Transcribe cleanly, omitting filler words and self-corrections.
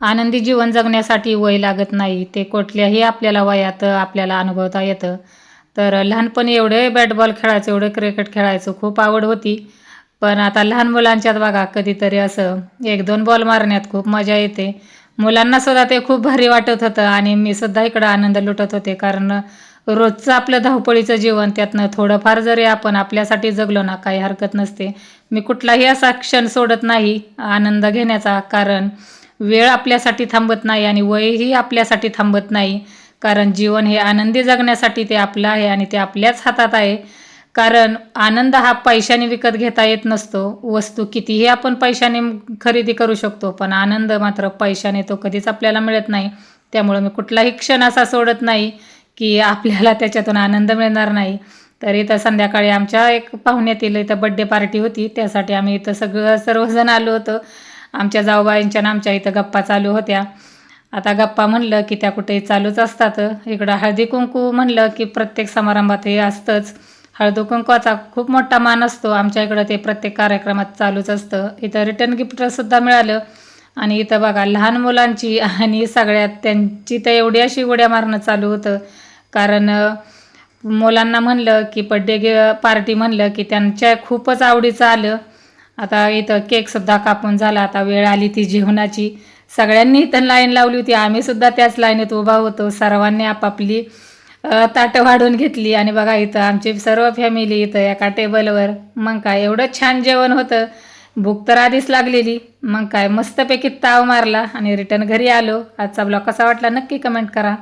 आनंदी जीवन जगण्यासाठी वय लागत नाही. ते कुठल्याही आपल्याला वयात आपल्याला अनुभवता येतं. तर लहानपणी एवढे बॅट बॉल खेळायचो, एवढे क्रिकेट खेळायचो, खूप आवड होती. पण आता लहान मुलांच्यात बघा कधीतरी असं 1-2 बॉल मारण्यात खूप मजा येते. मुलांना सुद्धा ते खूप भारी वाटत होतं आणि मी सुद्धा इकडं आनंद लुटत होते. कारण रोजचं आपलं धावपळीचं जीवन त्यातनं थोडंफार जरी आपण आपल्यासाठी जगलो ना, काही हरकत नसते. मी कुठलाही असा क्षण सोडत नाही आनंद घेण्याचा. कारण वेळ आपल्यासाठी थांबत नाही आणि वयही आपल्यासाठी थांबत नाही. कारण जीवन हे आनंदी जगण्यासाठी ते आपलं आहे आणि ते आपल्याच हातात आहे. कारण आनंद हा पैशाने विकत घेता येत नसतो. वस्तू कितीही आपण पैशाने खरेदी करू शकतो, पण आनंद मात्र पैशाने तो कधीच आपल्याला मिळत नाही. त्यामुळं मी कुठलाही क्षण असा सोडत नाही, की आपल्याला त्याच्यातून आनंद मिळणार नाही. तर इथं संध्याकाळी आमच्या एक पाहुण्यातील इथं बड्डे पार्टी होती. त्यासाठी आम्ही इथं सर्वजण आलो होतो. आमच्या जाऊबाईंच्या आणि आमच्या इथं गप्पा चालू होत्या. आता गप्पा म्हणलं की त्या कुठेही चालूच असतात. इकडं हळदी-कुंकू म्हणलं की प्रत्येक समारंभात हे असतंच. हळदी-कुंकवाचा खूप मोठा मान असतो. आमच्या इकडं ते प्रत्येक कार्यक्रमात चालूच असतं. इथं रिटर्न गिफ्टसुद्धा मिळालं आणि इथं बघा लहान मुलांची आणि सगळ्यात त्यांची तर एवढी अशी उड्या मारणं चालू होतं. कारण मुलांना म्हणलं की बड्डे पार्टी म्हणलं की त्यांच्या खूपच आवडीचं आलं. आता इथं केकसुद्धा कापून झाला. आता वेळ आली ती जेवणाची. सगळ्यांनी इथं लाईन लावली होती. आम्हीसुद्धा त्याच लाईनीत उभा होतो. सर्वांनी आपापली ताटं वाढून घेतली आणि बघा इथं आमची सर्व फॅमिली इथं एका टेबलवर. मग काय एवढं छान जेवण होतं. भूक तर आधीच लागलेली. मग काय मस्तपैकी ताव मारला आणि रिटर्न घरी आलो. आजचा ब्लॉग कसा वाटला नक्की कमेंट करा.